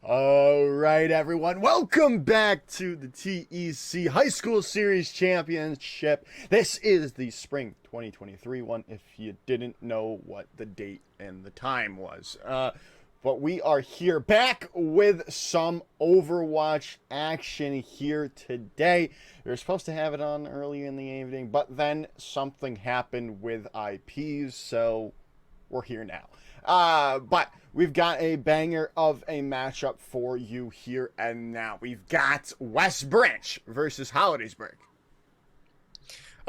All right, everyone. Welcome back to the TEC High School Series Championship. This is the spring 2023 one, if you didn't know what the date and the time was. But we are here back with some Overwatch action here today. We were supposed to have it on earlier in the evening, but then something happened with IPs, so we're here now. But we've got a banger of a matchup for you here and now. We've got West Branch versus Hollidaysburg.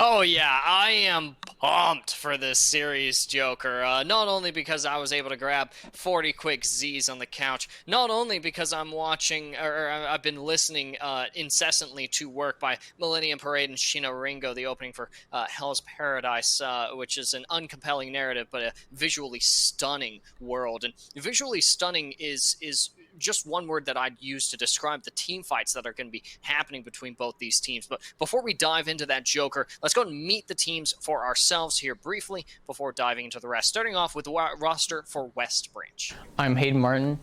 Oh yeah, I am pumped for this series, Joker. Not only because I was able to grab 40 quick Z's on the couch, not only because I'm watching, or I've been listening incessantly to work by Millennium Parade and Shino Ringo, the opening for Hell's Paradise, which is an uncompelling narrative, but a visually stunning world. And visually stunning is just one word that I'd use to describe the team fights that are going to be happening between both these teams. But before we dive into that, Joker, let's go and meet the teams for ourselves here briefly before diving into the rest. Starting off with the roster for West Branch. I'm Hayden Martin,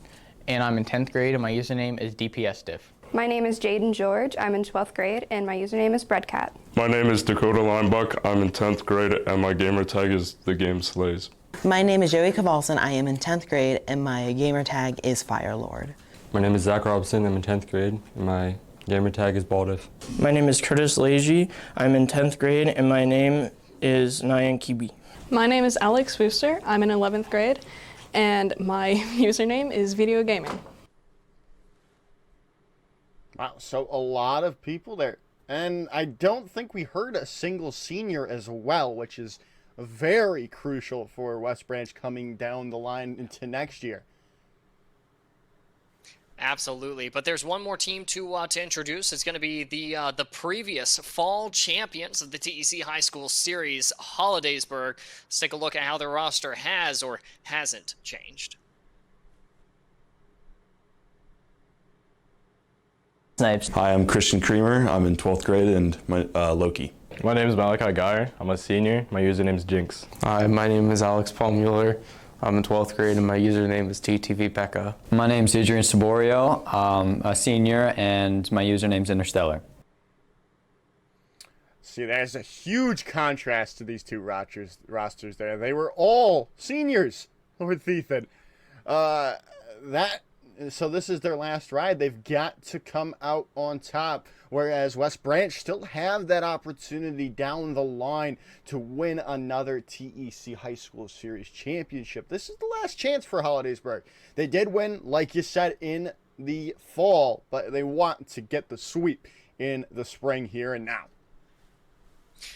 and I'm in 10th grade, and my username is DPSDiff. My name is Jaden George. I'm in 12th grade, and my username is Breadcat. My name is Dakota Linebuck. I'm in 10th grade, and my gamer tag is The Game Slays. My name is Joey Kavalson. I am in 10th grade, and my gamer tag is Firelord. My name is Zach Robinson. I'm in 10th grade, and my gamer tag is Baldiff. My name is Curtis Leahy. I'm in 10th grade, and my name is Nyan Kibi. My name is Alex Wooster. I'm in 11th grade, and my username is Video Gaming. Wow, so a lot of people there. And I don't think we heard a single senior as well, which is very crucial for West Branch coming down the line into next year. Absolutely, but there's one more team to introduce. It's going to be the previous fall champions of the TEC High School Series, Hollidaysburg. Let's take a look at how their roster has or hasn't changed. Snipes. Hi, I'm Christian Creamer. I'm in 12th grade, and my Loki. My name is Malachi Geyer. I'm a senior. My username is Jinx. Hi, my name is Alex Paul Mueller. I'm in 12th grade, and my username is TTV Pekka. My name's Adrian Saborio. I'm a senior, and my username's Interstellar. See, there's a huge contrast to these two rosters there. They were all seniors, Lord Ethan. So this is their last ride. They've got to come out on top, whereas West Branch still have that opportunity down the line to win another TEC High School Series championship. This is the last chance for Hollidaysburg. They did win, like you said, in the fall, but they want to get the sweep in the spring here and now.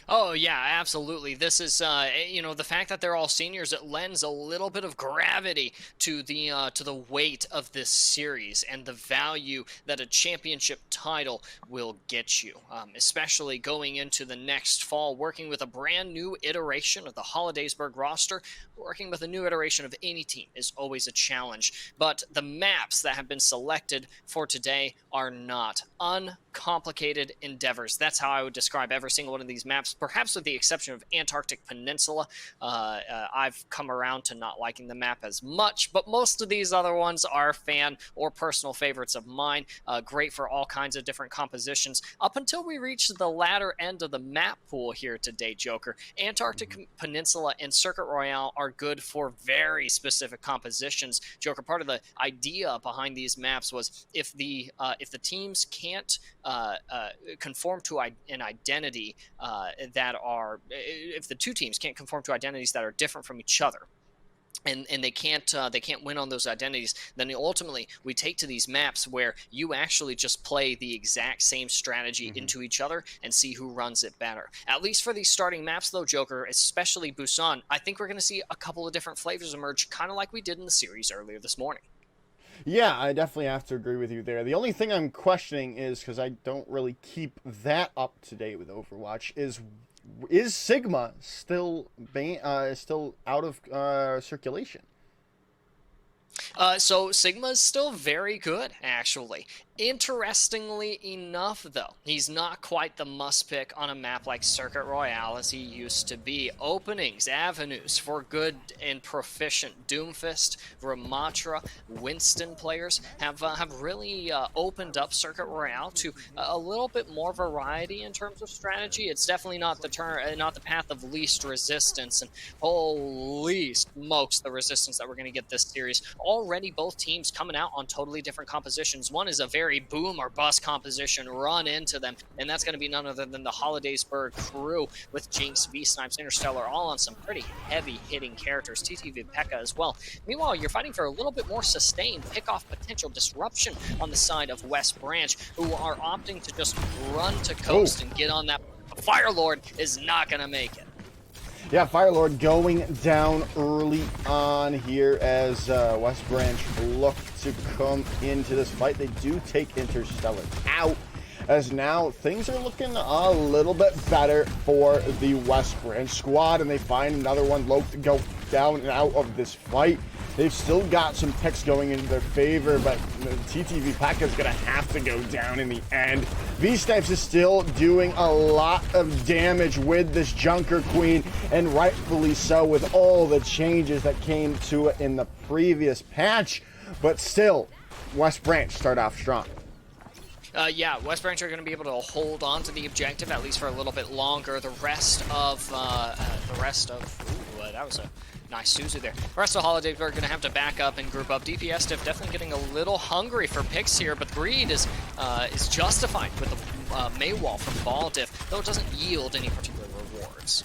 Oh yeah, absolutely. This is, the fact that they're all seniors, it lends a little bit of gravity to the weight of this series and the value that a championship title will get you, especially going into the next fall, working with a brand new iteration of the Hollidaysburg roster. Working with a new iteration of any team is always a challenge, but the maps that have been selected for today are not uncomplicated endeavors. That's how I would describe every single one of these maps, perhaps with the exception of Antarctic Peninsula. I've come around to not liking the map as much, but most of these other ones are fan or personal favorites of mine. Great for all kinds of different compositions up until we reach the latter end of the map pool here today, Joker. Antarctic Peninsula and Circuit Royale are good for very specific compositions. Joker, part of the idea behind these maps was if the teams can't conform to an identity if the two teams can't conform to identities that are different from each other, and they can't win on those identities, then ultimately we take to these maps where you actually just play the exact same strategy into each other and see who runs it better. At least for these starting maps though, Joker, especially Busan, I think we're going to see a couple of different flavors emerge, kind of like we did in the series earlier this morning. Yeah, I definitely have to agree with you there. The only thing I'm questioning is, because I don't really keep that up to date with Overwatch, is Sigma still out of circulation? So Sigma's still very good, actually. Interestingly enough, though, he's not quite the must-pick on a map like Circuit Royale as he used to be. Openings, avenues for good and proficient Doomfist, Ramatra, Winston players have really opened up Circuit Royale to a little bit more variety in terms of strategy. It's definitely not the path of least resistance, and holy smokes, the resistance that we're going to get this series. Already, both teams coming out on totally different compositions. One is a very boom or bust composition, run into them, and that's going to be none other than the Hollidaysburg crew with Jinx, V-Snipes, Interstellar, all on some pretty heavy-hitting characters, TTV P.E.K.K.A as well. Meanwhile, you're fighting for a little bit more sustained pick-off potential disruption on the side of West Branch, who are opting to just run to coast and get on that. Firelord is not going to make it. Yeah, Firelord going down early on here as West Branch look to come into this fight. They do take Interstellar out, as now things are looking a little bit better for the West Branch squad, and they find another one to go down and out of this fight. They've still got some picks going into their favor, but TTV P.E.K.K.A is going to have to go down in the end. V-Snipes is still doing a lot of damage with this Junker Queen, and rightfully so with all the changes that came to it in the previous patch. But still, West Branch start off strong. Yeah, West Branch are going to be able to hold on to the objective at least for a little bit longer. The rest of that was a nice Suzu there. The rest of Hollidaysburg are going to have to back up and group up. DPS Diff definitely getting a little hungry for picks here, but Greed is justified with the Maywall from Ball Diff, though it doesn't yield any particular rewards.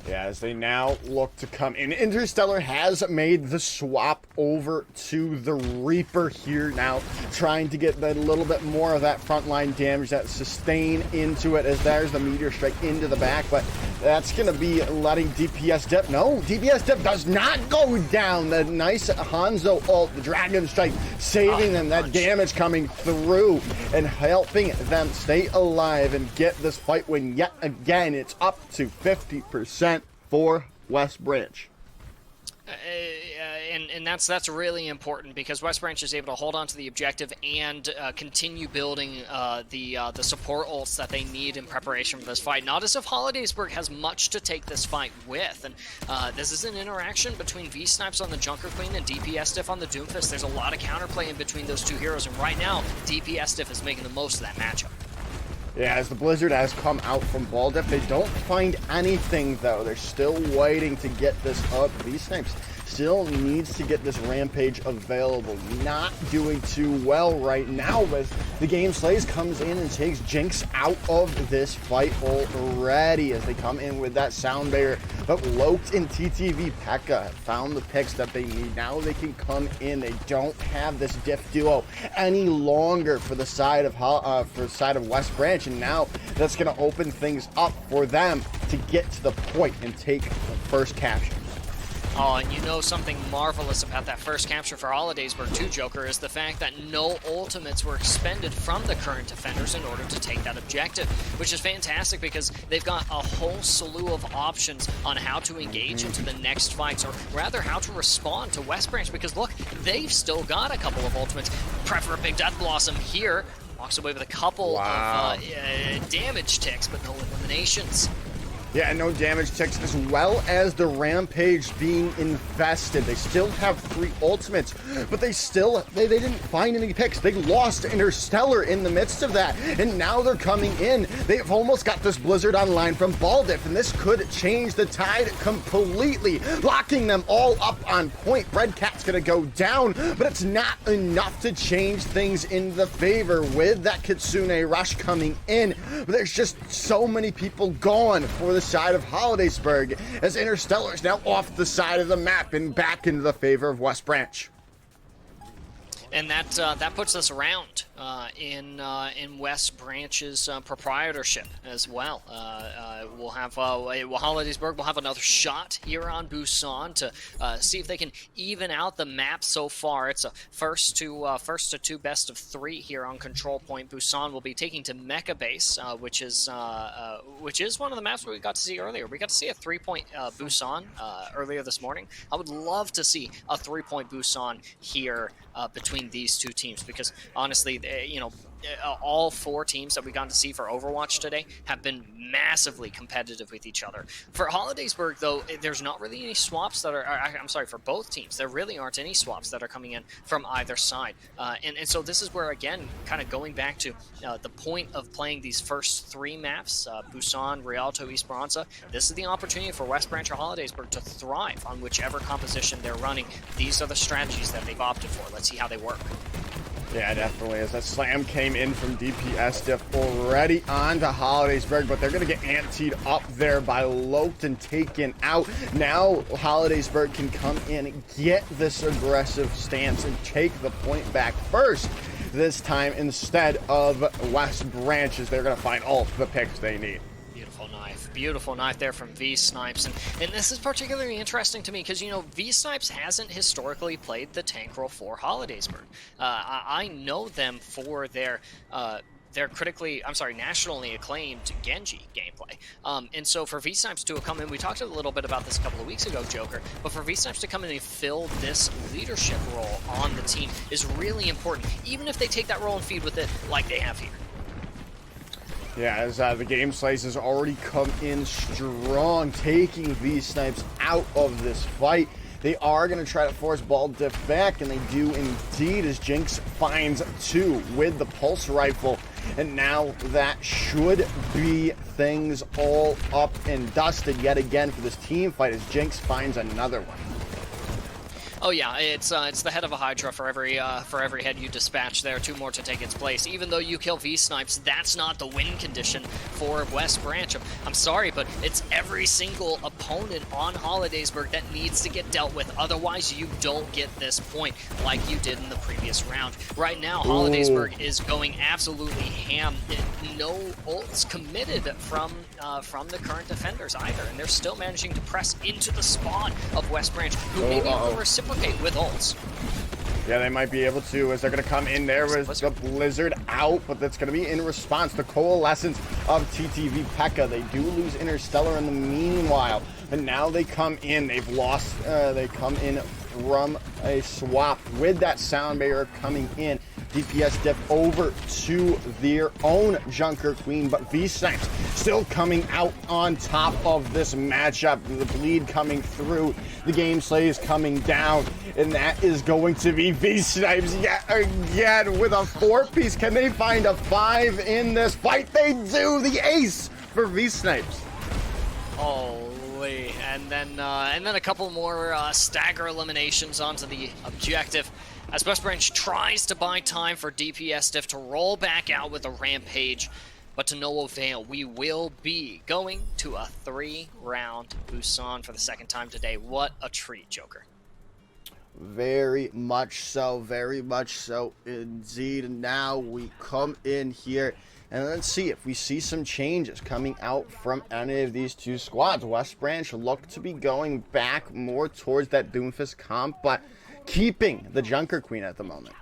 Yeah, as they now look to come in. Interstellar has made the swap over to the Reaper here now, trying to get a little bit more of that frontline damage, that sustain into it, as there's the Meteor Strike into the back, but that's going to be letting DPS Dip. No, DPS Dip does not go down. The nice Hanzo ult, the Dragon Strike, saving them, that damage coming through and helping them stay alive and get this fight win yet again. It's up to 50%. For West Branch. And that's really important, because West Branch is able to hold on to the objective and continue building the support ults that they need in preparation for this fight. Not as if Hollidaysburg has much to take this fight with, and this is an interaction between V-Snipes on the Junker Queen and DPS Diff on the Doomfist. There's a lot of counterplay in between those two heroes, and right now DPS Diff is making the most of that matchup. Yeah, as the Blizzard has come out from Ball Diff, they don't find anything, though. They're still waiting to get this up. V-Snipes still needs to get this Rampage available. Not doing too well right now, as the Game Slays comes in and takes Jinx out of this fight already, as they come in with that Sound Barrier. But Loked and TTV P.E.K.K.A have found the picks that they need. Now they can come in. They don't have this diff duo any longer for the side of West Branch, and now that's going to open things up for them to get to the point and take the first capture. Oh, and you know something marvelous about that first capture for Hollidaysburg too, Joker, is the fact that no ultimates were expended from the current defenders in order to take that objective, which is fantastic because they've got a whole slew of options on how to engage into the next fights, or rather how to respond to West Branch, because look, they've still got a couple of ultimates. Prep for a big Death Blossom here, walks away with a couple of damage ticks, but no eliminations. Yeah, no damage ticks, as well as the Rampage being infested. They still have 3 ultimates, but they didn't find any picks. They lost Interstellar in the midst of that, and now they're coming in. They've almost got this Blizzard online from Ball Diff, and this could change the tide completely, locking them all up on point. Red Cat's gonna go down, but it's not enough to change things in the favor with that Kitsune Rush coming in. But there's just so many people gone for the side of Hollidaysburg, as Interstellar is now off the side of the map and back into the favor of West Branch. And that puts us around in West Branch's proprietorship as well. We'll have Hollidaysburg will have another shot here on Busan to see if they can even out the map so far. It's a first to two best of three here on Control Point. Busan will be taking to Mecha Base, which is one of the maps we got to see earlier. We got to see a 3-point Busan earlier this morning. I would love to see a 3-point Busan here between these two teams, because honestly, all four teams that we got to see for Overwatch today have been massively competitive with each other. For Hollidaysburg, though, there's not really any swaps that are... I'm sorry, for both teams, there really aren't any swaps that are coming in from either side. And so this is where, again, kind of going back to the point of playing these first three maps, Busan, Rialto, Esperanza, this is the opportunity for West Branch or Hollidaysburg to thrive on whichever composition they're running. These are the strategies that they've opted for. Let's see how they work. Yeah, definitely. As that slam came in from DPS Diff already onto Hollidaysburg, but they're going to get anteed up there by Loked and taken out. Now Hollidaysburg can come in, get this aggressive stance, and take the point back first. This time instead of West Branch, as they're going to find all the picks they need. Beautiful knife there from V-Snipes, and this is particularly interesting to me because, V-Snipes hasn't historically played the tank role for Hollidaysburg. I know them for their nationally acclaimed Genji gameplay. And so for V-Snipes to come in, we talked a little bit about this a couple of weeks ago, Joker, but for V-Snipes to come in and fill this leadership role on the team is really important, even if they take that role and feed with it like they have here. Yeah, as the game slice has already come in strong, taking V-Snipes out of this fight. They are going to try to force Ball Diff back, and they do indeed, as Jinx finds two with the pulse rifle. And now that should be things all up and dusted yet again for this team fight, as Jinx finds another one. Oh yeah, it's the head of a Hydra for every head you dispatch there. Two more to take its place. Even though you kill V-Snipes, that's not the win condition for West Branch. I'm sorry, but it's every single opponent on Hollidaysburg that needs to get dealt with. Otherwise, you don't get this point like you did in the previous round. Right now, Hollidaysburg is going absolutely ham. No ults committed from the current defenders either, and they're still managing to press into the spawn of West Branch, who maybe will reciprocate with ults. Yeah, they might be able to, as they're going to come in there with the Blizzard out, but that's going to be in response to Coalescence of TTV P.E.K.K.A. They do lose Interstellar in the meanwhile, and now they come in. They've lost, they come in from a swap with that sound barrier coming in. DPS Diff over to their own Junker Queen, but V-Snipes still coming out on top of this matchup. The bleed coming through, the game slay is coming down, and that is going to be V-Snipes yet again with a 4-piece. Can they find a 5 in this fight? They do! The ace for V-Snipes. Holy, and then a couple more stagger eliminations onto the objective, as West Branch tries to buy time for DPS Diff to roll back out with a rampage, but to no avail. We will be going to a 3-round Busan for the second time today. What a treat, Joker. Very much so indeed. And now we come in here, and let's see if we see some changes coming out from any of these two squads. West Branch look to be going back more towards that Doomfist comp, but keeping the Junker Queen at the moment.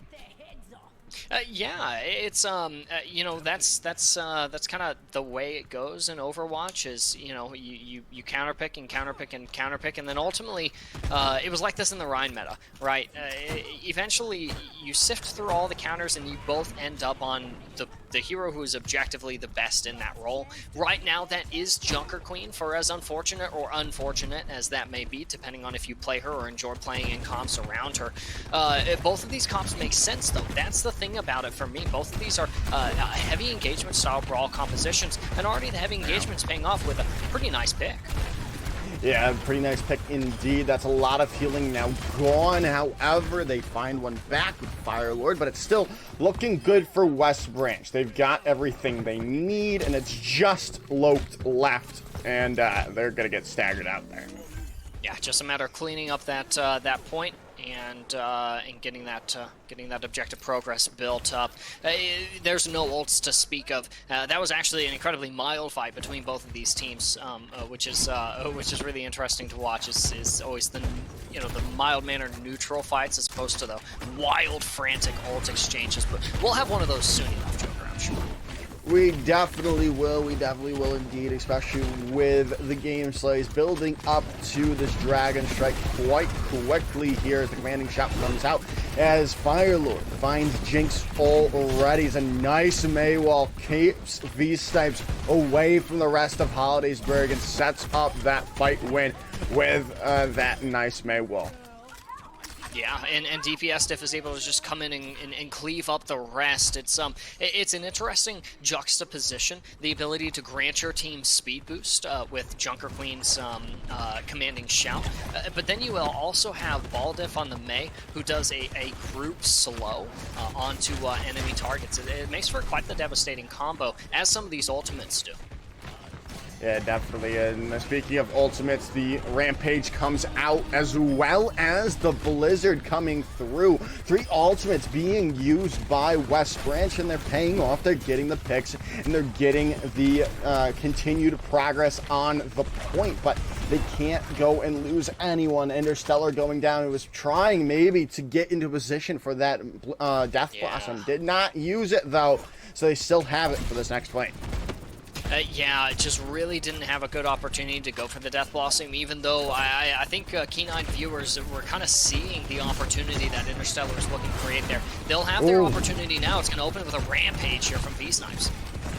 Yeah, it's that's kind of the way it goes in Overwatch. Is you counterpick and counterpick and counterpick, and then ultimately it was like this in the Rhine meta, right? Eventually you sift through all the counters and you both end up on the hero who is objectively the best in that role. Right now that is Junker Queen, for as unfortunate or unfortunate as that may be, depending on if you play her or enjoy playing in comps around her. Both of these comps make sense though. That's the thing about it for me. Both of these are heavy engagement style brawl compositions, and already the heavy engagement's paying off with a pretty nice pick. Yeah, pretty nice pick indeed. That's a lot of healing now gone. However, they find one back with Fire Lord, but it's still looking good for West Branch. They've got everything they need, and it's just Loked left, and they're going to get staggered out there. Yeah, just a matter of cleaning up that point and getting that objective progress built up. There's no ults to speak of. That was actually an incredibly mild fight between both of these teams, which is really interesting to watch. Is always the mild mannered neutral fights as opposed to the wild frantic ult exchanges. But we'll have one of those soon enough, Joker, I'm sure. We definitely will. We definitely will indeed, especially with the game slays building up to this Dragon Strike quite quickly here as the commanding shot comes out as Firelord finds Jinx already. It's a nice Maywall, keeps V-Snipes away from the rest of Hollidaysburg and sets up that fight win with that nice Maywall. Yeah, and DPS Diff is able to just come in and cleave up the rest. It's an interesting juxtaposition, the ability to grant your team speed boost with Junker Queen's commanding shout, but then you will also have Ball Diff on the Mei, who does a group slow onto enemy targets. It makes for quite the devastating combo, as some of these ultimates do. Yeah, definitely. And speaking of ultimates, the Rampage comes out as well as the Blizzard coming through. 3 ultimates being used by West Branch, and they're paying off. They're getting the picks, and they're getting the continued progress on the point. But they can't go and lose anyone. Interstellar going down. It was trying maybe to get into position for that Death Blossom. Did not use it, though, so they still have it for this next plane. Yeah, just really didn't have a good opportunity to go for the Death Blossom, even though I think keen-eyed viewers were kind of seeing the opportunity that Interstellar is looking to create there. They'll have their opportunity now. It's going to open with a Rampage here from V-Snipes.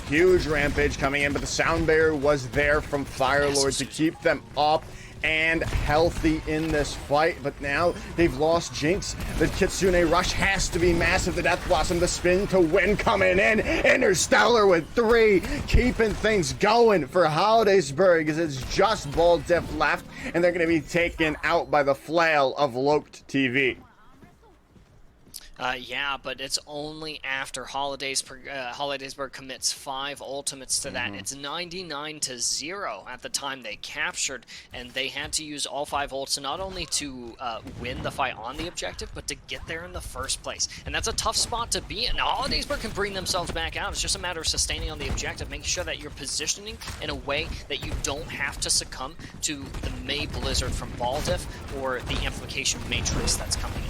Huge Rampage coming in, but the Sound Barrier was there from Firelord to keep them up and healthy in this fight, but now they've lost Jinx. The Kitsune Rush has to be massive. The Death Blossom, the spin to win coming in. Interstellar with 3, keeping things going for Hollidaysburg as it's just Ball Diff left, and they're going to be taken out by the flail of Loked TV. Yeah, but it's only after Hollidaysburg commits 5 ultimates to that. It's 99-0 at the time they captured, and they had to use all 5 ults not only to win the fight on the objective, but to get there in the first place. And that's a tough spot to be in. Now, Hollidaysburg can bring themselves back out. It's just a matter of sustaining on the objective, making sure that you're positioning in a way that you don't have to succumb to the Mei Blizzard from Ball Diff or the Amplification Matrix that's coming in.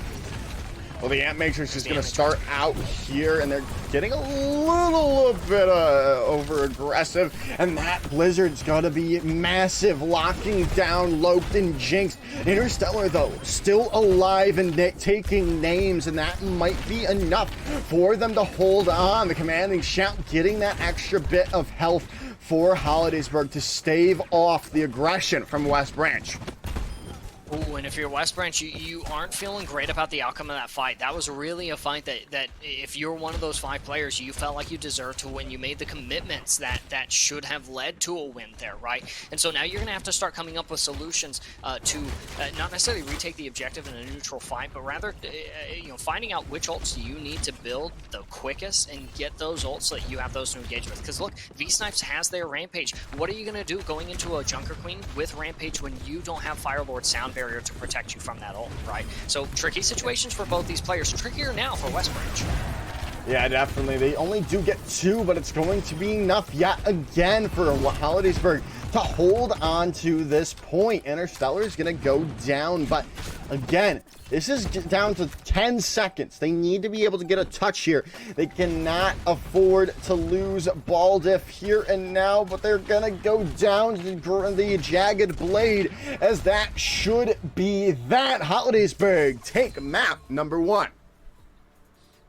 Well, the Amp Matrix is going to start out here, and they're getting a little bit over-aggressive, and that Blizzard's going to be massive, locking down Loked and Jinx. Interstellar, though, still alive and taking names, and that might be enough for them to hold on. The commanding shout getting that extra bit of health for Hollidaysburg to stave off the aggression from West Branch. Ooh, and if you're West Branch, you aren't feeling great about the outcome of that fight. That was really a fight that if you're one of those 5 players, you felt like you deserved to win. You made the commitments that should have led to a win there, right? And so now you're going to have to start coming up with solutions to not necessarily retake the objective in a neutral fight, but rather finding out which ults you need to build the quickest and get those ults so that you have those to engage with. Because look, V-Snipes has their Rampage. What are you going to do going into a Junker Queen with Rampage when you don't have Firelord Sound Barrier to protect you from that ult, right? So tricky situations for both these players. Trickier now for West Branch. Yeah, definitely. They only do get 2, but it's going to be enough yet again for Hollidaysburg to hold on to this point. Interstellar is going to go down, but again, this is down to 10 seconds. They need to be able to get a touch here. They cannot afford to lose Ball Diff here and now, but they're going to go down to the Jagged Blade, as that should be that. Hollidaysburg take map number 1.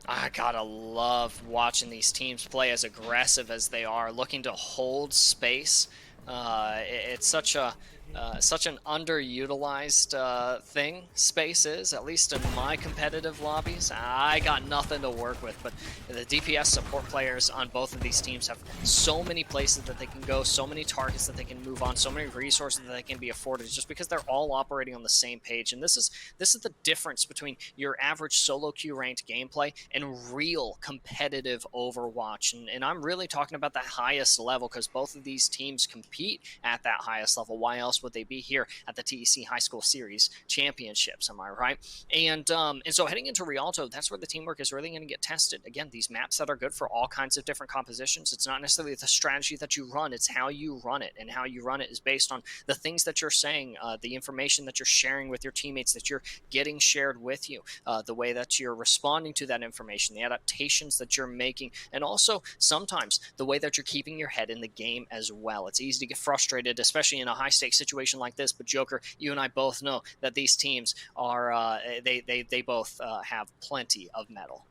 I gotta love watching these teams play as aggressive as they are, looking to hold space. It's such an underutilized thing, space is, at least in my competitive lobbies. I got nothing to work with, but the DPS support players on both of these teams have so many places that they can go, so many targets that they can move on, so many resources that they can be afforded, just because they're all operating on the same page. And this is the difference between your average solo queue ranked gameplay and real competitive Overwatch. And I'm really talking about the highest level, because both of these teams compete at that highest level. Why else else would they be here at the TEC High School Series Championships? Am I right? And so heading into Rialto, that's where the teamwork is really going to get tested. Again, these maps that are good for all kinds of different compositions. It's not necessarily the strategy that you run, it's how you run it. And how you run it is based on the things that you're saying, the information that you're sharing with your teammates, that you're getting shared with you, the way that you're responding to that information, the adaptations that you're making, and also sometimes the way that you're keeping your head in the game as well. It's easy to get frustrated, especially in a high-stakes situation like this, but Joker, you and I both know that these teams are, they both have plenty of mettle.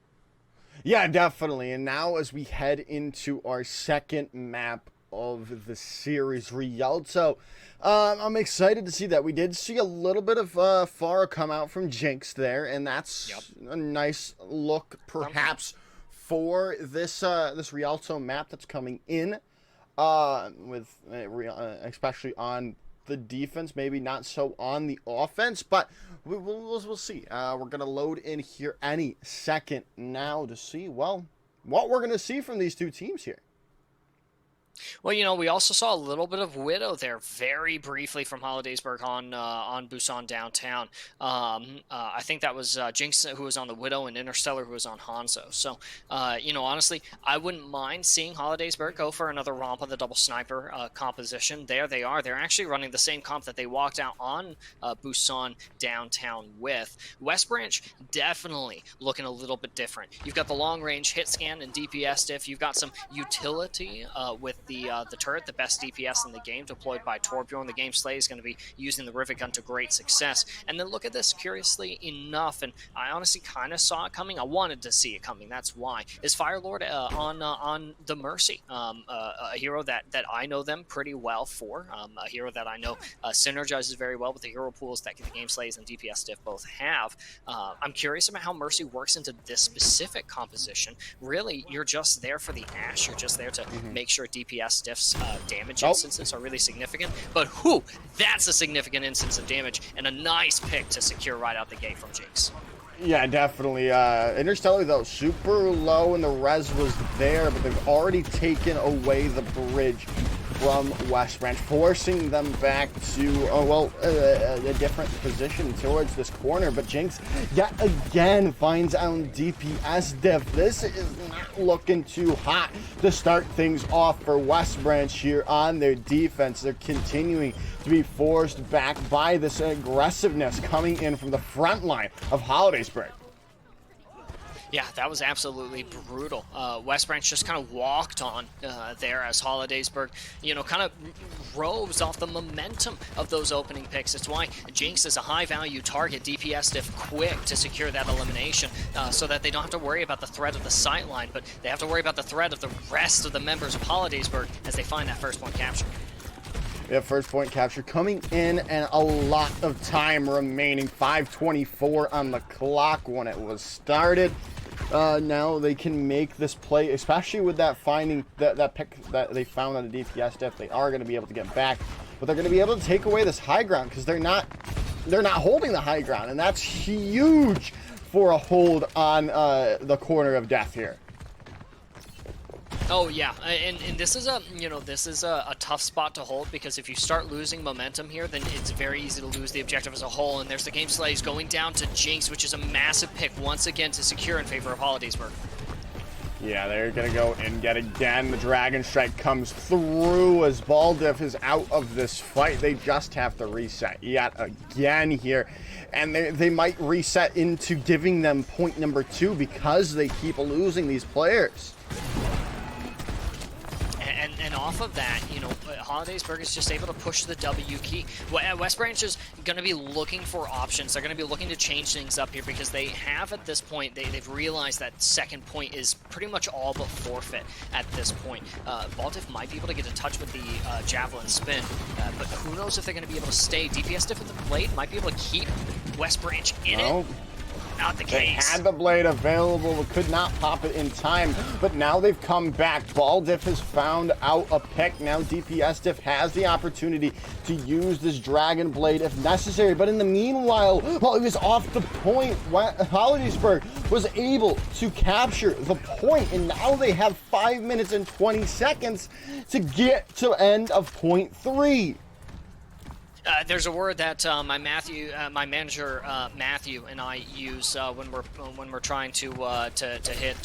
Yeah, definitely. And now as we head into our second map of the series, Rialto, I'm excited to see that. We did see a little bit of Farah come out from Jinx there, and that's a nice look perhaps for this this Rialto map that's coming in, with especially on the defense, maybe not so on the offense, but we'll see. We're going to load in here any second now to see, well, what we're going to see from these two teams here. Well, you know, we also saw a little bit of Widow there very briefly from Hollidaysburg on Busan downtown. I think that was Jinx who was on the Widow and Interstellar who was on Hanzo. So, you know, honestly, I wouldn't mind seeing Hollidaysburg go for another romp on the double sniper composition. There they are. They're actually running the same comp that they walked out on Busan downtown with. West Branch definitely looking a little bit different. You've got the long range hit scan and DPS diff. You've got some utility with the turret, the best DPS in the game, deployed by Torbjorn. The game Slay is going to be using the Rivet Gun to great success. And then look at this, curiously enough, and I honestly kind of saw it coming. I wanted to see it coming. That's why. Is Firelord on the Mercy, a hero that I know them pretty well for, a hero that I know synergizes very well with the hero pools that the game Slays and DPS diff both have. I'm curious about how Mercy works into this specific composition. Really, you're just there for the Ash. You're just there to make sure DPS diff's damage instances are really significant. But that's a significant instance of damage and a nice pick to secure right out the gate from Jinx. Yeah, definitely. Interstellar, though, super low, and the res was there, but they've already taken away the bridge from West Branch, forcing them back to, a different position towards this corner. But Jinx, yet again, finds out DPS diff. This is not looking too hot to start things off for West Branch here on their defense. They're continuing to be forced back by this aggressiveness coming in from the front line of Hollidaysburg. Yeah, that was absolutely brutal. West Branch just kind of walked on there as Hollidaysburg, you know, kind of rose off the momentum of those opening picks. It's why Jinx is a high-value target, DPS diff quick to secure that elimination so that they don't have to worry about the threat of the sightline, but they have to worry about the threat of the rest of the members of Hollidaysburg as they find that first point capture. Yeah, first point capture coming in, and a lot of time remaining. 5:24 on the clock when it was started. Now they can make this play, especially with that finding that pick that they found on the DPS diff. They are going to be able to get back, but they're going to be able to take away this high ground because they're not holding the high ground, and that's huge for a hold on the corner of death here. Oh yeah, and this is a tough spot to hold, because if you start losing momentum here, then it's very easy to lose the objective as a whole. And there's the game Slays going down to Jinx, which is a massive pick once again to secure in favor of Hollidaysburg. Yeah, they're gonna go in yet again. The Dragon Strike comes through as Baldiff is out of this fight. They just have to reset yet again here. And they might reset into giving them point number 2 because they keep losing these players. And off of that, you know, Hollidaysburg is just able to push the W key. West Branch is going to be looking for options. They're going to be looking to change things up here because they have, at this point, they've realized that second point is pretty much all but forfeit at this point. Baldiff might be able to get in touch with the Javelin spin, but who knows if they're going to be able to stay. DPS diff with the blade might be able to keep West Branch in it. Not the case. They had the blade available, but could not pop it in time. But now they've come back. Baldiff has found out a pick. Now DPS diff has the opportunity to use this Dragon Blade if necessary. But in the meanwhile, while it was off the point, Hollidaysburg was able to capture the point. And now they have 5 minutes and 20 seconds to get to end of point 3. There's a word that my manager Matthew and I use when we're trying to hit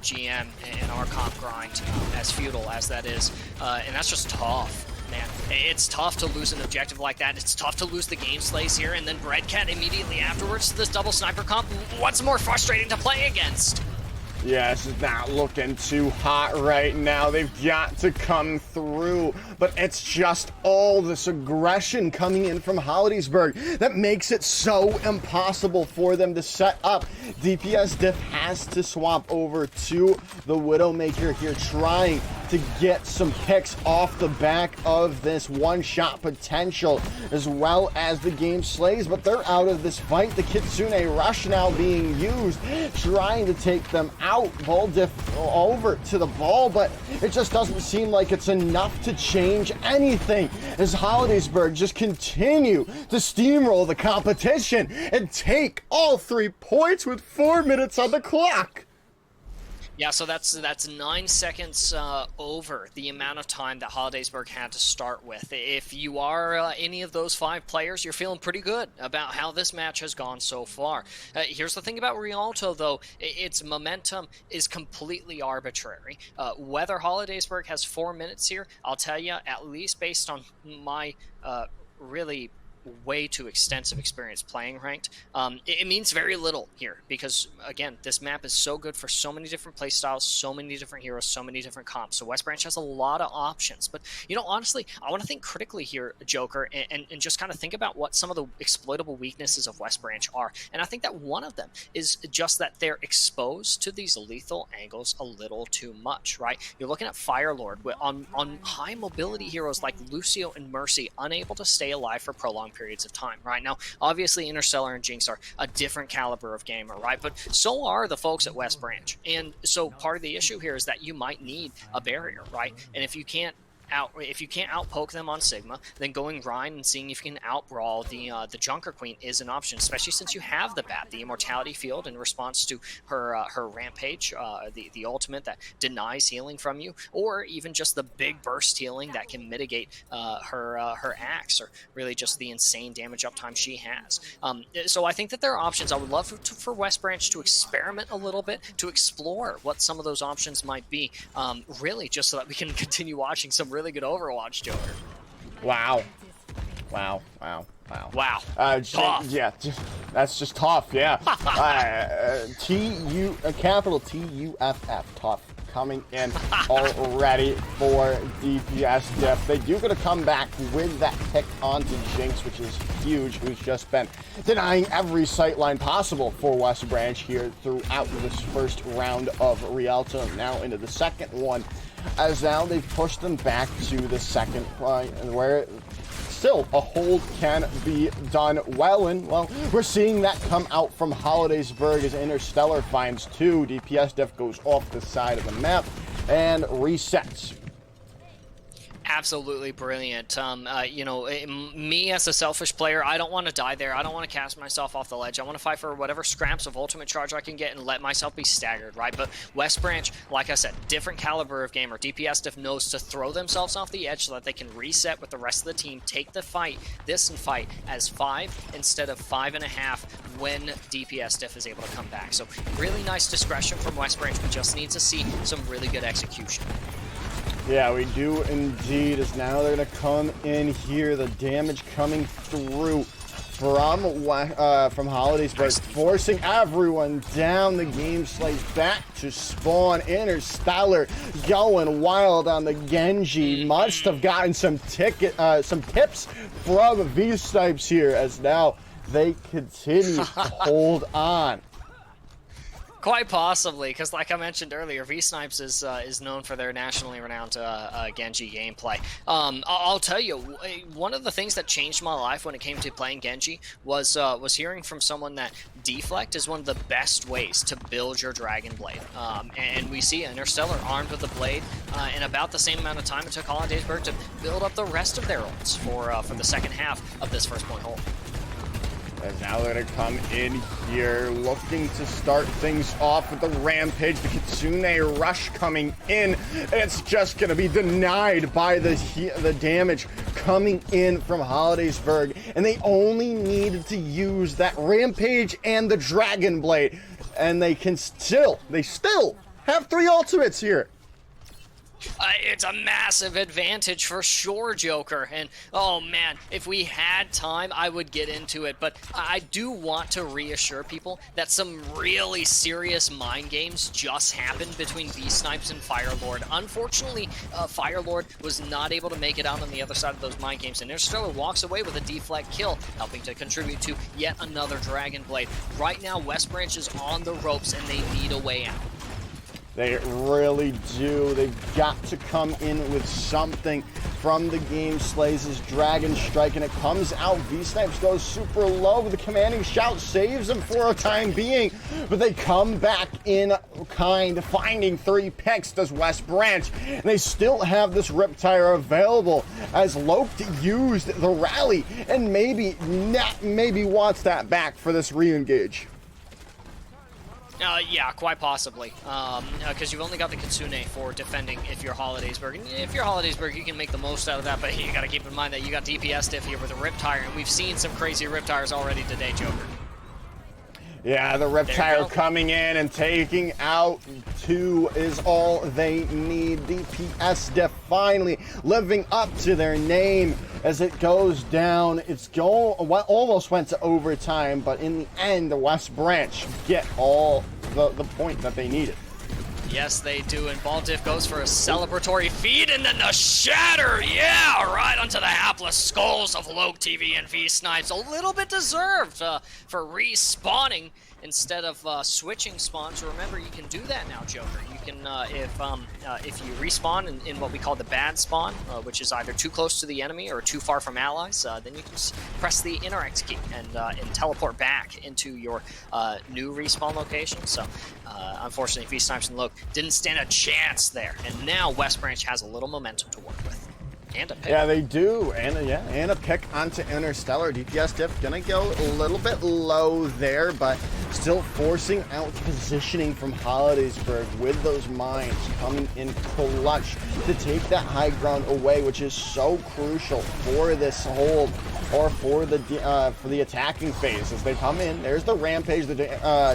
GM in our comp grind, as futile as that is, and that's just tough. Man, it's tough to lose an objective like that. It's tough to lose the game slays here, and then Breadcat immediately afterwards, this double sniper comp. What's more frustrating to play against? Yeah, this is not looking too hot right now. They've got to come through, but it's just all this aggression coming in from Hollidaysburg that makes it so impossible for them to set up. DPS Diff has to swap over to the Widowmaker here, trying to get some picks off the back of this one-shot potential, as well as the game slays, but they're out of this fight. The Kitsune Rush now being used, trying to take them out. Ball Diff over to the ball, but it just doesn't seem like it's enough to change anything, as Hollidaysburg just continue to steamroll the competition and take all 3 points with 4 minutes on the clock. Yeah, so that's 9 seconds over the amount of time that Hollidaysburg had to start with. If you are any of those 5 players, you're feeling pretty good about how this match has gone so far. Here's the thing about Rialto, though. Its momentum is completely arbitrary. Whether Hollidaysburg has 4 minutes here, I'll tell you, at least based on my really way too extensive experience playing ranked, it means very little here, because again, this map is so good for so many different play styles, so many different heroes, so many different comps. So West Branch has a lot of options, but honestly, I want to think critically here, Joker, and just kind of think about what some of the exploitable weaknesses of West Branch are. And I think that one of them is just that they're exposed to these lethal angles a little too much, right? You're looking at Firelord on high mobility heroes like Lucio and Mercy, unable to stay alive for prolonged periods of time, right? Now, obviously, Interstellar and Jinx are a different caliber of gamer, right? But so are the folks at West Branch. And so part of the issue here is that you might need a barrier, right? And if you can't outpoke them on Sigma, then going grind and seeing if you can outbrawl the Junker Queen is an option, especially since you have the bat, the Immortality Field, in response to her Rampage, the ultimate that denies healing from you, or even just the big burst healing that can mitigate her axe, or really just the insane damage uptime she has. So I think that there are options. I would love for West Branch to experiment a little bit, to explore what some of those options might be, really just so that we can continue watching some really good Overwatch, Joker. Wow. Tough. Yeah, that's just tough, yeah. Capital T-U-F-F, tough, coming in already for DPS Diff. They do get to come back with that pick onto Jinx, which is huge, who's just been denying every sightline possible for West Branch here throughout this first round of Rialto, now into the second one, as now they've pushed them back to the second point, where still a hold can be done well, and well, we're seeing that come out from Hollidaysburg as Interstellar finds 2. DPS Diff goes off the side of the map and resets. Absolutely brilliant. Me as a selfish player, I don't want to die there. I don't want to cast myself off the ledge. I want to fight for whatever scraps of ultimate charge I can get and let myself be staggered, right? But West Branch, like I said, different caliber of gamer. DPS Diff knows to throw themselves off the edge so that they can reset with the rest of the team, take the fight, this and fight as 5 instead of 5.5 when DPS Diff is able to come back. So really nice discretion from West Branch. We just need to see some really good execution. Yeah, we do indeed, as now they're going to come in here. The damage coming through from Hollidaysburg, forcing everyone down. The game slays back to spawn. Interstellar going wild on the Genji. Must have gotten some tips from V-Snipes here, as now they continue to hold on. Quite possibly, because like I mentioned earlier, V-Snipes is known for their nationally renowned Genji gameplay. I'll tell you, one of the things that changed my life when it came to playing Genji was hearing from someone that deflect is one of the best ways to build your Dragon Blade. And we see Interstellar armed with the blade in about the same amount of time it took Hollidaysburg to build up the rest of their ults for the second half of this first point hold. And now they're going to come in here, looking to start things off with the Rampage. The Kitsune Rush coming in. It's just going to be denied by the damage coming in from Hollidaysburg, and they only needed to use that Rampage and the Dragon Blade, and they still have 3 ultimates here. It's a massive advantage for sure, Joker. And, oh man, if we had time, I would get into it. But I do want to reassure people that some really serious mind games just happened between V-Snipes and Firelord. Unfortunately, Firelord was not able to make it out on the other side of those mind games. And Interstellar walks away with a deflect kill, helping to contribute to yet another Dragon Blade. Right now, West Branch is on the ropes, and they need a way out. They really do. They've got to come in with something from the game. Slays his Dragon Strike, and it comes out. V-Snipes goes super low, but the commanding shout saves him for a time being. But they come back in kind, finding 3 picks, does West Branch. And they still have this Riptire available, as Loke used the rally, and maybe wants that back for this re-engage. Yeah, quite possibly. Because you've only got the Kitsune for defending if you're Hollidaysburg. And if you're Hollidaysburg, you can make the most out of that, but you got to keep in mind that you got DPS diff here with a Riptire, and we've seen some crazy Riptires already today, Joker. Yeah, the Riptire coming in and taking out 2 is all they need. DPS diff finally living up to their name as it goes down. Almost went to overtime, but in the end, the West Branch get all the point that they needed. Yes, they do, and Baldiff goes for a celebratory feed, and then the shatter, yeah, right onto the hapless skulls of Loke TV and V-Snipes. A little bit deserved for respawning instead of switching spawns. Remember, you can do that now, Joker. You can, if you respawn in what we call the bad spawn, which is either too close to the enemy or too far from allies, then you can just press the interact key and teleport back into your new respawn location. So, unfortunately, V-Snipes and Loke didn't stand a chance there, and now West Branch has a little momentum to work with. And a pick. Yeah, they do. And a pick onto Interstellar. DPS diff gonna go a little bit low there, but still forcing out positioning from Hollidaysburg with those mines coming in clutch to take that high ground away, which is so crucial for this hold or for the attacking phase as they come in. There's the Rampage, the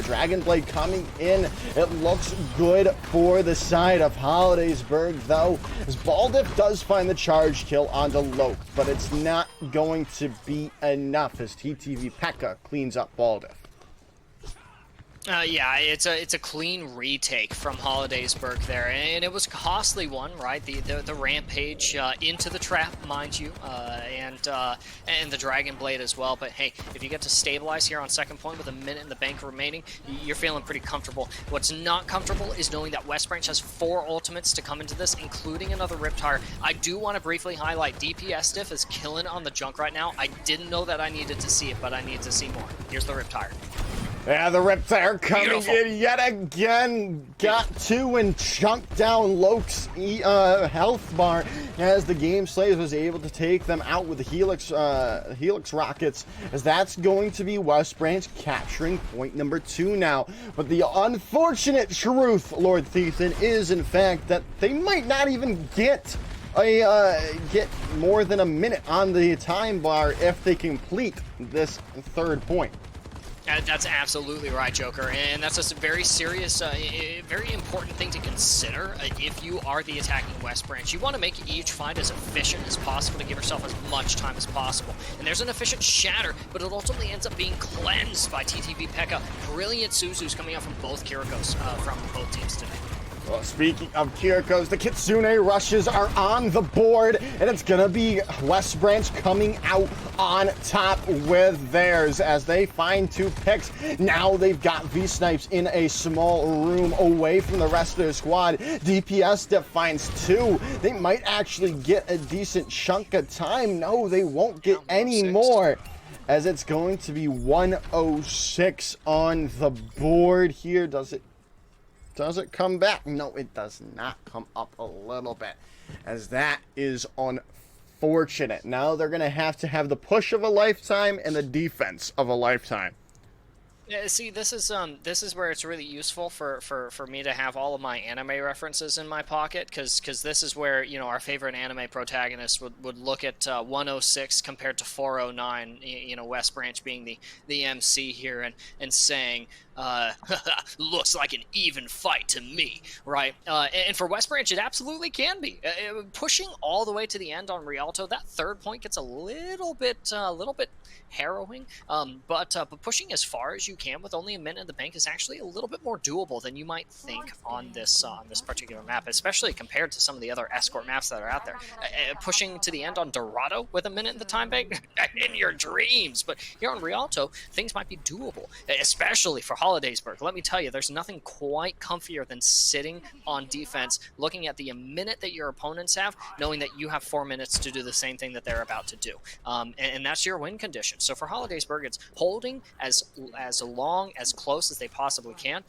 Dragon Blade coming in. It looks good for the side of Hollidaysburg, though, as Baldiff does find the charge kill onto Loke, but it's not going to be enough as TTV P.E.K.K.A. cleans up Baldiff. Yeah, it's a clean retake from Hollidaysburg there, and it was a costly one, right? The Rampage into the trap, mind you, and the Dragon Blade as well. But hey, if you get to stabilize here on second point with a minute in the bank remaining, you're feeling pretty comfortable. What's not comfortable is knowing that West Branch has 4 ultimates to come into this, including another Riptire. I do want to briefly highlight DPS diff is killing on the junk right now. I didn't know that I needed to see it, but I need to see more. Here's the Riptire. Yeah, the Riptire coming in yet again. Got 2 and chunked down Loke's health bar as the Game Slays was able to take them out with the Helix rockets, as that's going to be West Branch capturing point number 2 now. But the unfortunate truth, Lord Thethan, is in fact that they might not even get more than a minute on the time bar if they complete this 3rd point. That's absolutely right, Joker, and that's a very serious, very important thing to consider if you are the attacking West Branch. You want to make each fight as efficient as possible to give yourself as much time as possible. And there's an efficient shatter, but it ultimately ends up being cleansed by TTV P.E.K.K.A. Brilliant Suzus coming out from both Kirikos from both teams today. Well, speaking of Kirikos, the Kitsune rushes are on the board, and it's gonna be West Branch coming out on top with theirs as they find 2 picks. Now they've got V-Snipes in a small room away from the rest of their squad. DPS diff finds 2. They might actually get a decent chunk of time. No, they won't get any more, as it's going to be 106 on the board here. Does it come back? No, it does not come up a little bit, as that is unfortunate. Now they're going to have the push of a lifetime and the defense of a lifetime. Yeah, see, this is where it's really useful for me to have all of my anime references in my pocket, because this is where, you know, our favorite anime protagonist would look at 106 compared to 409. You know, West Branch being the MC here, and saying, looks like an even fight to me, right? And for West Branch, it absolutely can be. Pushing all the way to the end on Rialto, that third point gets a little bit harrowing, but pushing as far as you can with only a minute in the bank is actually a little bit more doable than you might think on this particular map, especially compared to some of the other escort maps that are out there. Pushing to the end on Dorado with a minute in the time bank, in your dreams. But here on Rialto, things might be doable, especially for Hollidaysburg. Let me tell you, there's nothing quite comfier than sitting on defense, looking at the minute that your opponents have, knowing that you have 4 minutes to do the same thing that they're about to do. And that's your win condition. So for Hollidaysburg, it's holding as long, as close as they possibly can,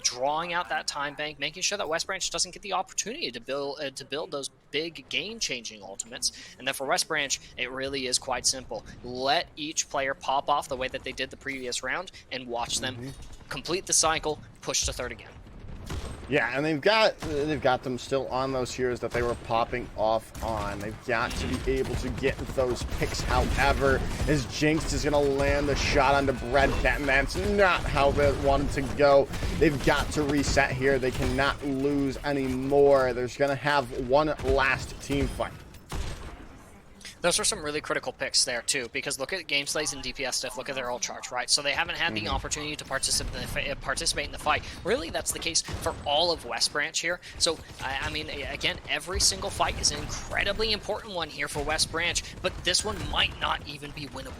drawing out that time bank, making sure that West Branch doesn't get the opportunity to build those big game-changing ultimates. And then for West Branch, it really is quite simple. Let each player pop off the way that they did the previous round, and watch them complete the cycle, push to third again. Yeah, and they've got them still on those heroes that they were popping off on. They've got to be able to get those picks. However, as Jinx is going to land the shot onto Brad Benton, that's not how they wanted to go. They've got to reset here. They cannot lose anymore. There's going to have one last team fight. Those are some really critical picks there, too, because look at Game Slays and DPS Stiff, look at their ult charge, right? So they haven't had the opportunity to participate in the fight. Really, that's the case for all of West Branch here. So, I mean, again, every single fight is an incredibly important one here for West Branch, but this one might not even be winnable.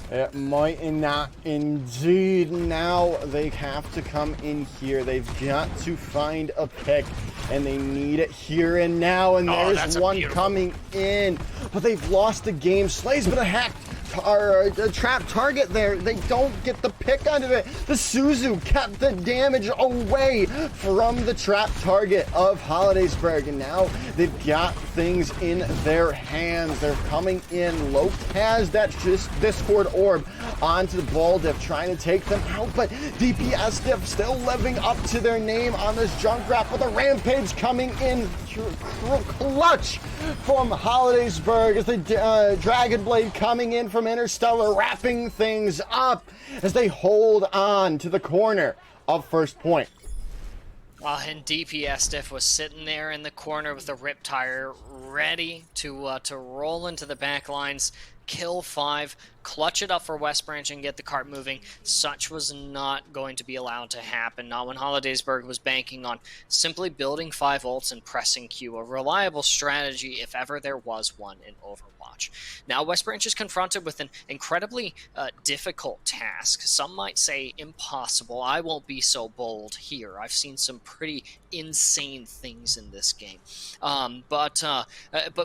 It might not indeed. Now they have to come in here. They've got to find a pick, and they need it here and now. And there's one coming in, but they've lost the game. Slay's been a trap target there. They don't get the pick out of it. The Suzu kept the damage away from the trap target of Hollidaysburg, and now they've got things in their hands. They're coming in. Lopez, that's just Discord orb onto the ball diff, trying to take them out, but DPS diff still living up to their name on this Junkrat, with a rampage coming in clutch from Hollidaysburg as the Dragon Blade coming in from Interstellar, wrapping things up as they hold on to the corner of first point. And DPS Diff was sitting there in the corner with the rip tire, ready to roll into the back lines, kill 5, clutch it up for West Branch and get the cart moving. Such was not going to be allowed to happen, not when Hollidaysburg was banking on simply building 5 ults and pressing Q, a reliable strategy if ever there was one in Overwatch. Now West Branch is confronted with an incredibly difficult task. Some might say impossible. I won't be so bold here. I've seen some pretty insane things in this game. But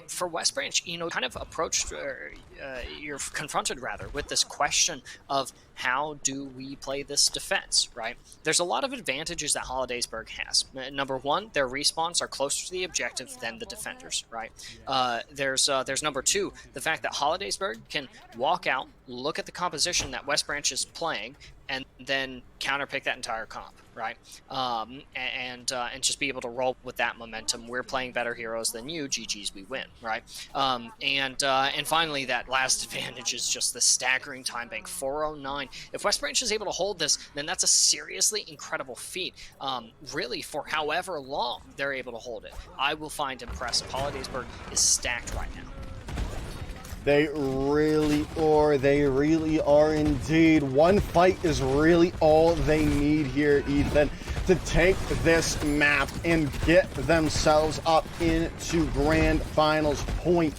for West Branch, you know, kind of approached, you're confronted rather with this question of how do we play this defense, right? There's a lot of advantages that Hollidaysburg has. Number one, their respawns are closer to the objective than the defenders, right? There's number two, the fact that Hollidaysburg can walk out, look at the composition that West Branch is playing, and then counterpick that entire comp, right? And just be able to roll with that momentum. We're playing better heroes than you. GG's, we win, right? And finally, that last advantage is just the staggering time bank, 409. If West Branch is able to hold this, then that's a seriously incredible feat. Really, for however long they're able to hold it, I will find impressive. Hollidaysburg is stacked right now. They really are indeed. One fight is really all they need here, Ethan, to take this map and get themselves up into grand finals point.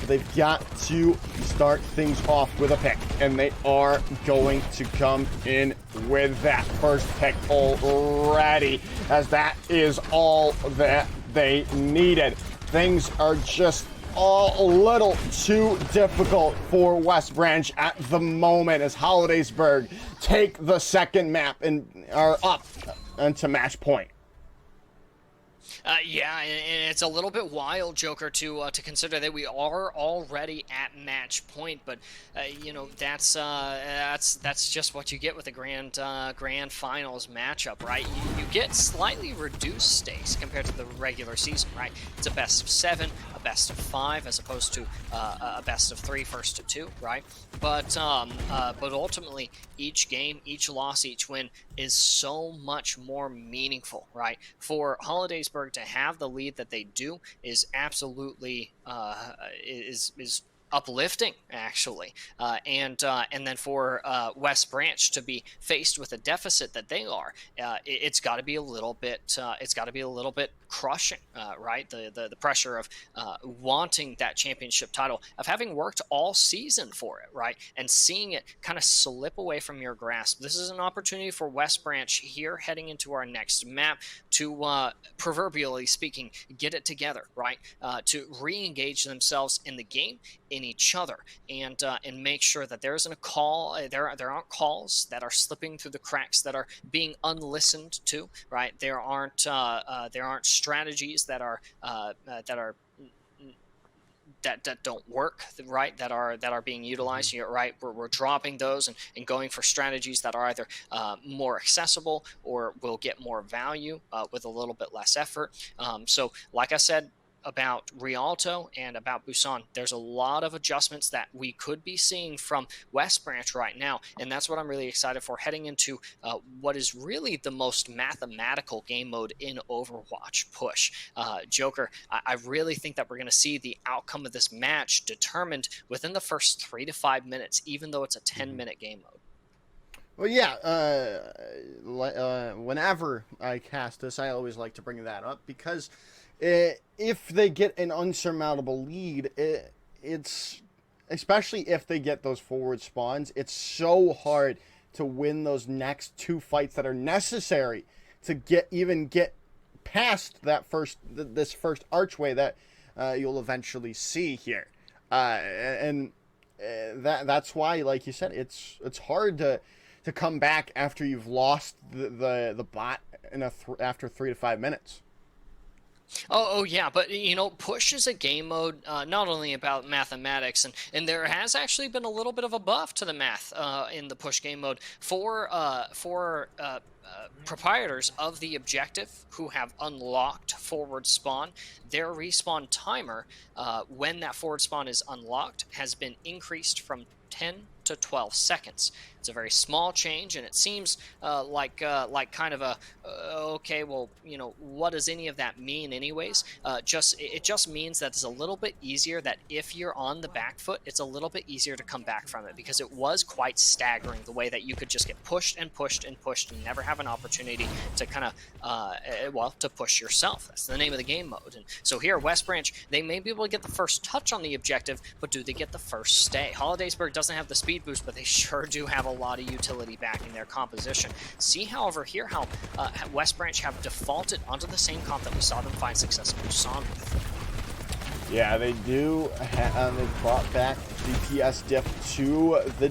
They've got to start things off with a pick, and they are going to come in with that first pick already, as that is all that they needed. Things are just a little too difficult for West Branch at the moment, as Hollidaysburg take the second map and are up into match point. Yeah, and it's a little bit wild, Joker, to consider that we are already at match point. But you know, that's just what you get with a grand finals matchup, right? You get slightly reduced stakes compared to the regular season, right? It's a best of 7, a best of 5, as opposed to a best of 3, first to 2, right? But ultimately, each game, each loss, each win is so much more meaningful, right? For Hollidaysburg to have the lead that they do is absolutely is uplifting, actually, and then for West Branch to be faced with a deficit that they are, it's got to be a little bit crushing, right? The pressure of wanting that championship title, of having worked all season for it, right, and seeing it kind of slip away from your grasp. This is an opportunity for West Branch here heading into our next map to, proverbially speaking, get it together, right? To re-engage themselves in the game, in each other, and make sure that there isn't a call, there aren't calls that are slipping through the cracks, that are being unlistened to, right? There aren't strategies that don't work, right? That are being utilized here, right? We're dropping those and going for strategies that are either more accessible or will get more value with a little bit less effort. So, like I said about Rialto and about Busan, there's a lot of adjustments that we could be seeing from West Branch right now, and that's what I'm really excited for heading into what is really the most mathematical game mode in Overwatch, Push. Joker, I really think that we're going to see the outcome of this match determined within the first 3 to 5 minutes, even though it's a 10-minute game mode. Well, yeah, whenever I cast this, I always like to bring that up, because if they get an unsurmountable lead, it's, especially if they get those forward spawns, it's so hard to win those next 2 fights that are necessary to get past that this first archway that you'll eventually see here, and that's why, like you said, it's hard to come back after you've lost the bot after 3 to 5 minutes. Oh yeah, but you know, Push is a game mode not only about mathematics, and there has actually been a little bit of a buff to the math in the Push game mode for proprietors of the objective who have unlocked forward spawn. Their respawn timer, when that forward spawn is unlocked, has been increased from 10 to 12 seconds. It's a very small change, and it seems like kind of a okay, well, you know, what does any of that mean anyways? It just means that it's a little bit easier, that if you're on the back foot, it's a little bit easier to come back from it, because it was quite staggering the way that you could just get pushed and pushed and pushed and never have an opportunity to kind of to push yourself. That's the name of the game mode. And so here, West Branch, they may be able to get the first touch on the objective, but do they get the first stay? Hollidaysburg doesn't have the speed boost, but they sure do have a lot of utility backing their composition. See, however, here how West Branch have defaulted onto the same comp that we saw them find success in Busan with. Yeah, they do. They brought back DPS diff to the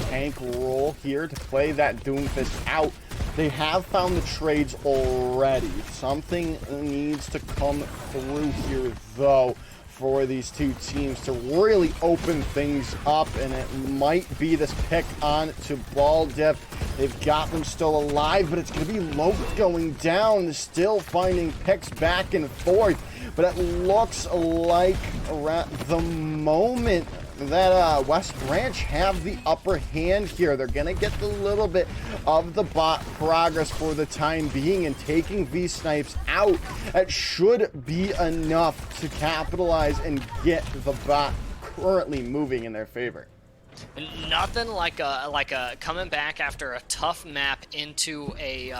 tank role here to play that Doomfist out. They have found the trades already. Something needs to come through here, though, for these two teams to really open things up, and it might be this pick on to Ball Dip. They've got them still alive, but it's going to be Loke going down, still finding picks back and forth. But it looks like around the moment that West Branch have the upper hand here. They're going to get a little bit of the bot progress for the time being, and taking V-Snipes out, it should be enough to capitalize and get the bot currently moving in their favor. Nothing like a coming back after a tough map into a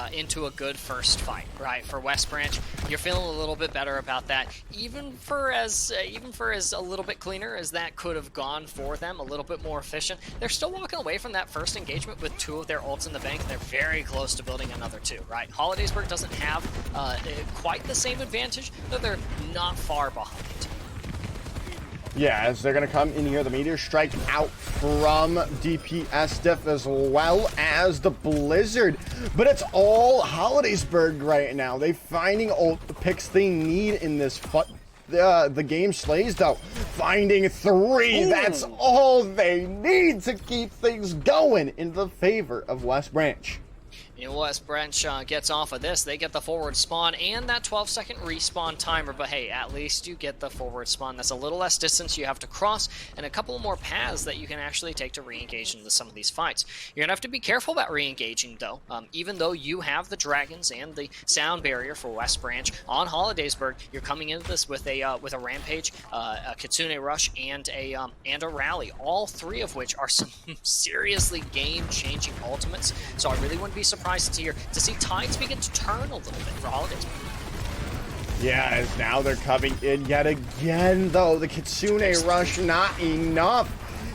good first fight, right? For West Branch, you're feeling a little bit better about that, even for as a little bit cleaner as that could have gone for them, a little bit more efficient. They're still walking away from that first engagement with 2 of their ults in the bank, and they're very close to building another 2, right? Hollidaysburg doesn't have quite the same advantage, but they're not far behind. Yeah, as they're going to come in here, the Meteor Strike out from DPS Diff as well as the Blizzard. But it's all Hollidaysburg right now. They're finding all the picks they need in this fight. The game slays, though. Finding 3. Ooh. That's all they need to keep things going in the favor of West Branch. You know, West Branch gets off of this. They get the forward spawn and that 12-second respawn timer. But hey, at least you get the forward spawn. That's a little less distance you have to cross and a couple more paths that you can actually take to re-engage into some of these fights. You're going to have to be careful about re-engaging, though. Even though you have the dragons and the sound barrier for West Branch on Hollidaysburg, you're coming into this with a Rampage, a Kitsune Rush, and a Rally. All 3 of which are some seriously game-changing ultimates. So I really wouldn't be surprised to see tides begin to turn a little bit for Hollidaysburg. Yeah, as now they're coming in yet again, though. The Kitsune Rush not enough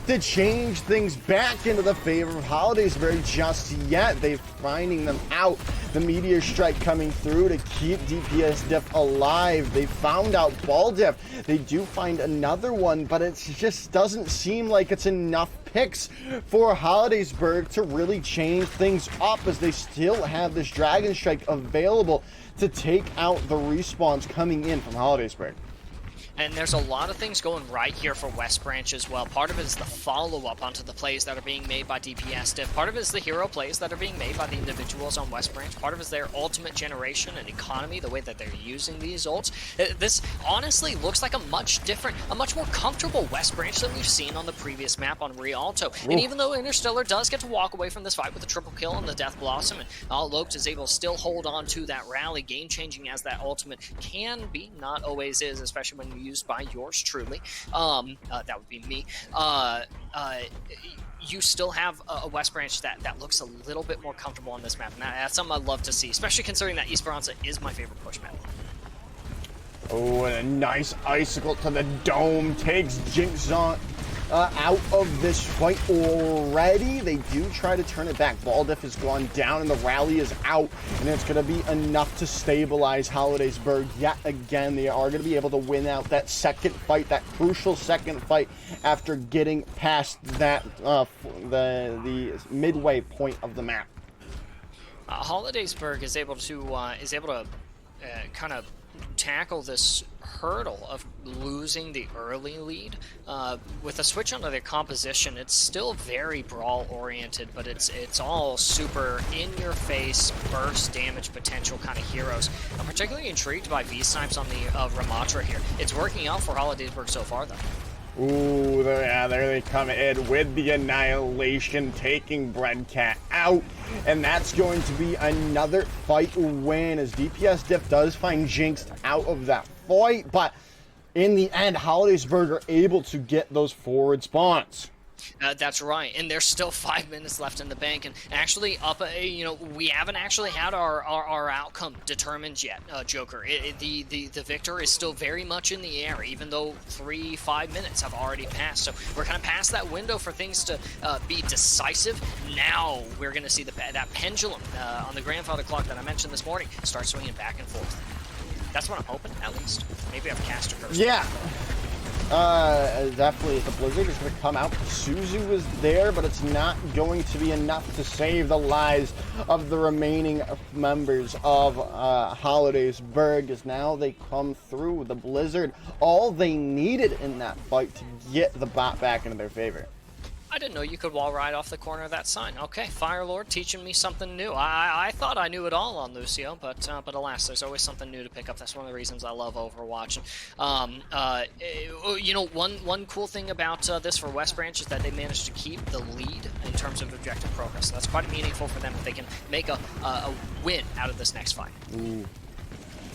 to change things back into the favor of Hollidaysburg just yet. They're finding them out. The Meteor Strike coming through to keep DPS Diff alive. They found out Ball Diff. They do find another one, but it just doesn't seem like it's enough picks for Hollidaysburg to really change things up, as they still have this Dragon Strike available to take out the respawns coming in from Hollidaysburg. And there's a lot of things going right here for West Branch as well. Part of it is the follow-up onto the plays that are being made by DPS Diff. Part of it is the hero plays that are being made by the individuals on West Branch. Part of it is their ultimate generation and economy, the way that they're using these ults. This honestly looks like a much more comfortable West Branch than we've seen on the previous map on Rialto. And even though Interstellar does get to walk away from this fight with a triple kill on the Death Blossom, and Lopes is able to still hold on to that rally, game-changing as that ultimate can be, not always is, especially when you used by yours truly. That would be me. You still have a West Branch that looks a little bit more comfortable on this map, and that's something I'd love to see, especially considering that Esperanza is my favorite push map. Oh, and a nice icicle to the dome takes Jinx on out of this fight already. They do try to turn it back. Baldiff has gone down and the rally is out, and it's going to be enough to stabilize Hollidaysburg yet again. They are going to be able to win out that second fight, that crucial second fight, after getting past that the midway point of the map. Hollidaysburg is able to kind of tackle this hurdle of losing the early lead. With a switch onto their composition, it's still very brawl oriented, but it's all super in-your-face burst damage potential kind of heroes. I'm particularly intrigued by V-Snipes on the Ramatra here. It's working out for Hollidaysburg so far, though. Ooh, there they come in with the Annihilation, taking Breadcat out. And that's going to be another fight win, as DPS Diff does find Jinx out of that fight. But in the end, Hollidaysburg are able to get those forward spawns. That's right, and there's still 5 minutes left in the bank, and actually, we haven't actually had our outcome determined yet, Joker. The victor is still very much in the air, even though 5 minutes have already passed. So we're kind of past that window for things to be decisive. Now we're going to see that pendulum on the grandfather clock that I mentioned this morning start swinging back and forth. That's what I'm hoping, at least. Maybe I've cast a curse. Yeah. Definitely, the Blizzard is going to come out. Suzu is there, but it's not going to be enough to save the lives of the remaining members of Hollidaysburg, as now they come through. The Blizzard, all they needed in that fight to get the bot back into their favor. I didn't know you could wall ride off the corner of that sign. Okay, Fire Lord teaching me something new. I thought I knew it all on Lucio, but alas, there's always something new to pick up. That's one of the reasons I love Overwatch. One cool thing about this for West Branch is that they managed to keep the lead in terms of objective progress. So that's quite meaningful for them if they can make a win out of this next fight. Ooh.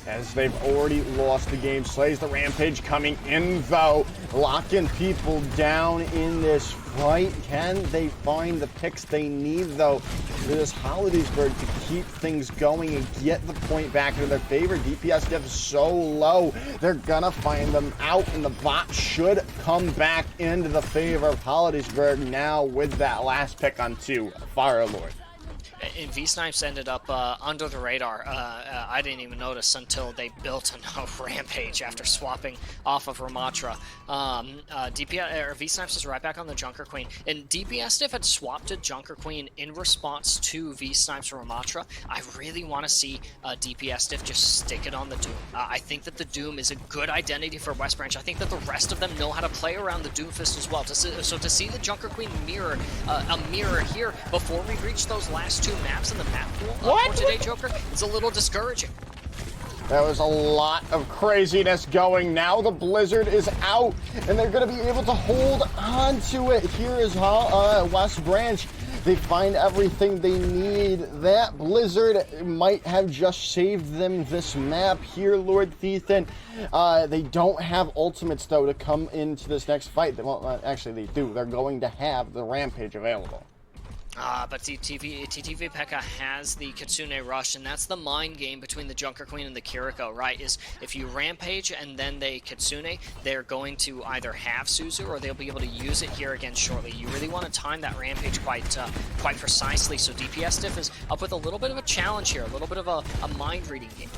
As they've already lost the game. Slays the Rampage coming in, though. Locking people down in this fight. Can they find the picks they need, though, for this Hollidaysburg to keep things going and get the point back into their favor? DPS Diff is so low. They're gonna find them out, and the bot should come back into the favor of Hollidaysburg now with that last pick on 2, Fire Lord. And V-Snipes ended up under the radar. I didn't even notice until they built a rampage after swapping off of Ramatra. V-Snipes is right back on the Junker Queen. And DPS Stiff had swapped to Junker Queen in response to V-Snipes Ramatra. I really want to see DPS Stiff just stick it on the Doom. I think that the Doom is a good identity for West Branch. I think that the rest of them know how to play around the Doomfist as well. So to see the Junker Queen mirror a mirror here before we reach those last 2 maps in the map pool for today, Joker, it's a little discouraging. There was a lot of craziness going. Now the blizzard is out, and they're going to be able to hold on to it. Here is West Branch. They find everything they need. That blizzard might have just saved them this map here, Lord Thethan. They don't have ultimates, though, to come into this next fight. Well, actually, they do. They're going to have the Rampage available. But TTV P.E.K.K.A has the Kitsune Rush, and that's the mind game between the Junker Queen and the Kiriko, right? Is if you Rampage and then they Kitsune, they're going to either have Suzu or they'll be able to use it here again shortly. You really want to time that Rampage quite precisely, so DPS Stiff is up with a little bit of a challenge here, a little bit of a mind-reading game.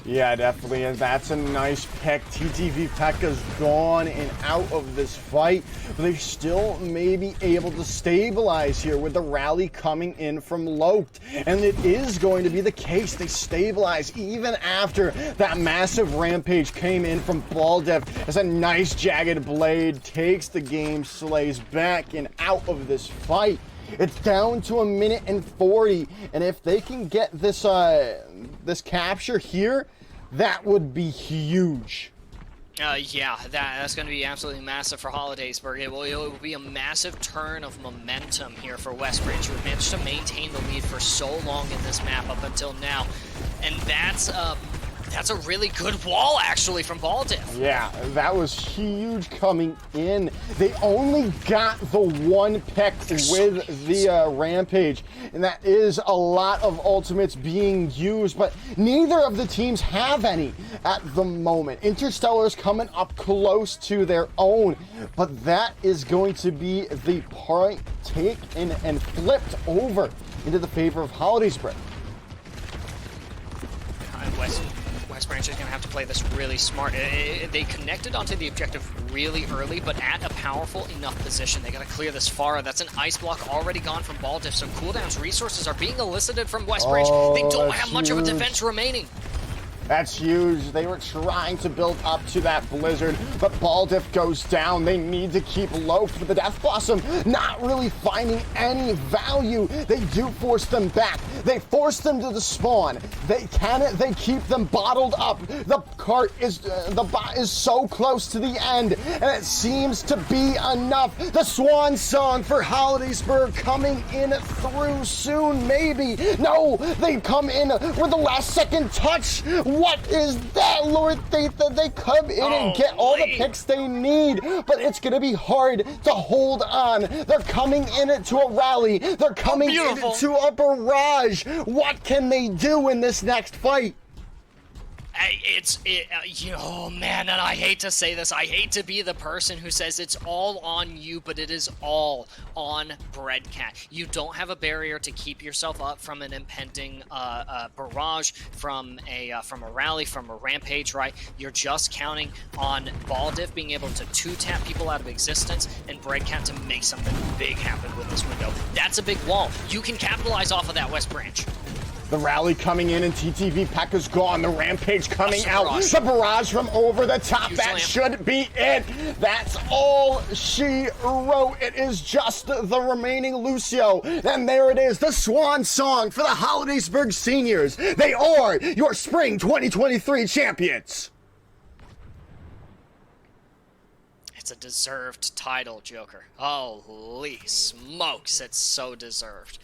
Yeah, definitely, and that's a nice pick. TTV P.E.K.K.A's gone and out of this fight, but they still may be able to stabilize here with the rally coming in from Loked, and it is going to be the case. They stabilize even after that massive rampage came in from Baldev as a nice jagged blade takes the game, slays back and out of this fight. It's down to 1 minute and 40, and if they can get this this capture here, that would be huge. Yeah, that's going to be absolutely massive for Hollidaysburg. It will be a massive turn of momentum here for West Branch, who have managed to maintain the lead for so long in this map up until now. And that's a really good wall, actually, from Baldiv. Yeah, that was huge coming in. They only got the 1 pick with the Rampage, and that is a lot of ultimates being used, but neither of the teams have any at the moment. Interstellar's coming up close to their own, but that is going to be the point taken and flipped over into the favor of Hollidaysburg. West Branch is going to have to play this really smart. They connected onto the objective really early, but at a powerful enough position. They got to clear this far. That's an ice block already gone from Baldiv, so cooldown's resources are being elicited from West Branch. They don't have much of a defense remaining. That's huge. They were trying to build up to that blizzard, but Baldiv goes down. They need to keep low, but the Death Blossom not really finding any value. They do force them back. They force them to the spawn. They keep them bottled up. The cart is the bot is so close to the end, and it seems to be enough. The swan song for Hollidaysburg coming in through soon, maybe. No, they come in with the last second touch. What is that, Lord Thethan? They come in and get all the picks they need, but it's going to be hard to hold on. They're coming into a rally. They're coming into a barrage. What can they do in this next fight? Oh man, and I hate to say this, I hate to be the person who says it's all on you, but it is all on Breadcat. You don't have a barrier to keep yourself up from an impending barrage, from a rally, from a rampage, right? You're just counting on Baldiv being able to 2-tap people out of existence and Breadcat to make something big happen with this window. That's a big wall. You can capitalize off of that, West Branch. The rally coming in and TTV P.E.K.K.A's gone. The rampage coming out. The barrage from over the top. That should be it. That's all she wrote. It is just the remaining Lucio. And there it is. The swan song for the Hollidaysburg seniors. They are your spring 2023 champions. It's a deserved title, Joker. Holy smokes, it's so deserved.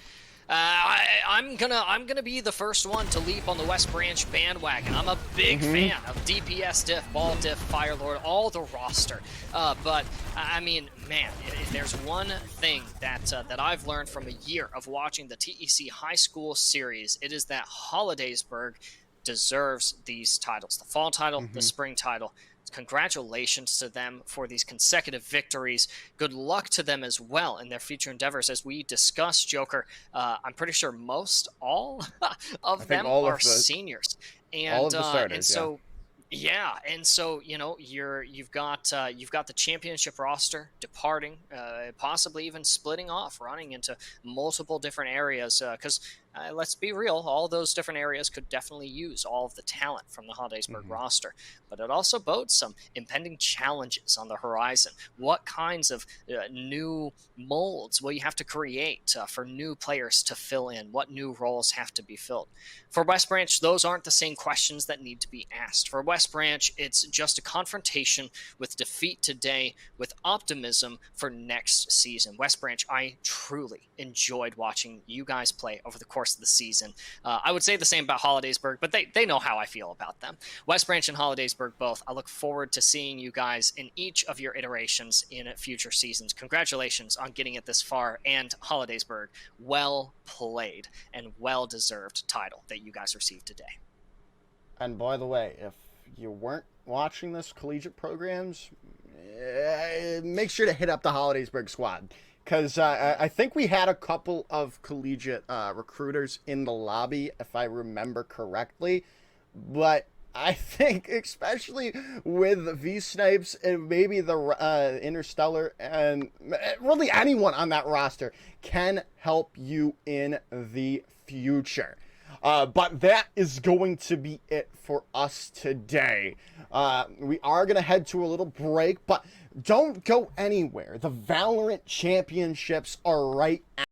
I'm gonna be the first one to leap on the West Branch bandwagon. I'm a big fan of DPS Diff, Ball Diff, Firelord, all the roster. But I mean, man, if there's one thing that I've learned from a year of watching the TEC High School series, it is that Hollidaysburg deserves these titles: the fall title, the spring title. It's congratulations to them for these consecutive victories. Good luck to them as well in their future endeavors. As we discussed, Joker, I'm pretty sure most all of them are seniors, and all of the starters, and so. Yeah, and so you've got the championship roster departing, possibly even splitting off, running into multiple different areas. Because let's be real, all those different areas could definitely use all of the talent from the Hollidaysburg roster. But it also bodes some impending challenges on the horizon. What kinds of new molds will you have to create for new players to fill in? What new roles have to be filled? For West Branch, those aren't the same questions that need to be asked. For West Branch, it's just a confrontation with defeat today, with optimism for next season. West Branch, I truly enjoyed watching you guys play over the course of the season. I would say the same about Hollidaysburg, but they know how I feel about them. West Branch and Hollidaysburg both. I look forward to seeing you guys in each of your iterations in future seasons. Congratulations on getting it this far, and Hollidaysburg, well played and well-deserved title that you guys received today. And by the way, if you weren't watching this collegiate programs, make sure to hit up the Hollidaysburg squad, because I think we had a couple of collegiate recruiters in the lobby, if I remember correctly. But I think, especially with V-Snipes and maybe the Interstellar and really anyone on that roster, can help you in the future. But that is going to be it for us today. We are going to head to a little break, but don't go anywhere. The Valorant Championships are right